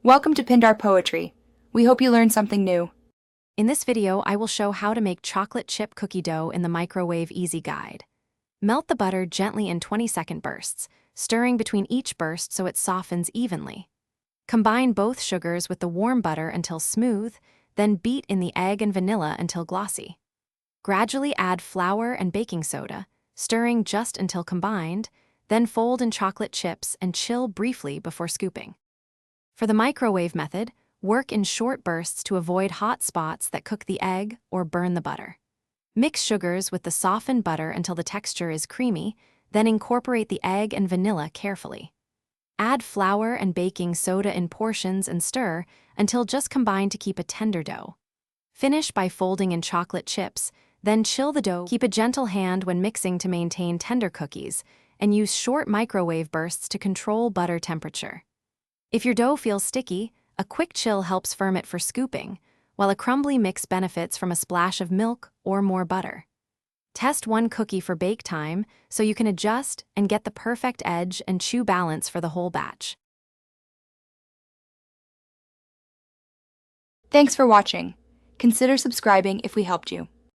Welcome to Pindar Poetry. We hope you learned something new. In this video, I will show how to make chocolate chip cookie dough in the Microwave Easy Guide. Melt the butter gently in 20-second bursts, stirring between each burst so it softens evenly. Combine both sugars with the warm butter until smooth, then beat in the egg and vanilla until glossy. Gradually add flour and baking soda, stirring just until combined, then fold in chocolate chips and chill briefly before scooping. For the microwave method, work in short bursts to avoid hot spots that cook the egg or burn the butter. Mix sugars with the softened butter until the texture is creamy, then incorporate the egg and vanilla carefully. Add flour and baking soda in portions and stir until just combined to keep a tender dough. Finish by folding in chocolate chips, then chill the dough. Keep a gentle hand when mixing to maintain tender cookies, and use short microwave bursts to control butter temperature. If your dough feels sticky, a quick chill helps firm it for scooping, while a crumbly mix benefits from a splash of milk or more butter. Test one cookie for bake time so you can adjust and get the perfect edge and chew balance for the whole batch. Thanks for watching. Consider subscribing if we helped you.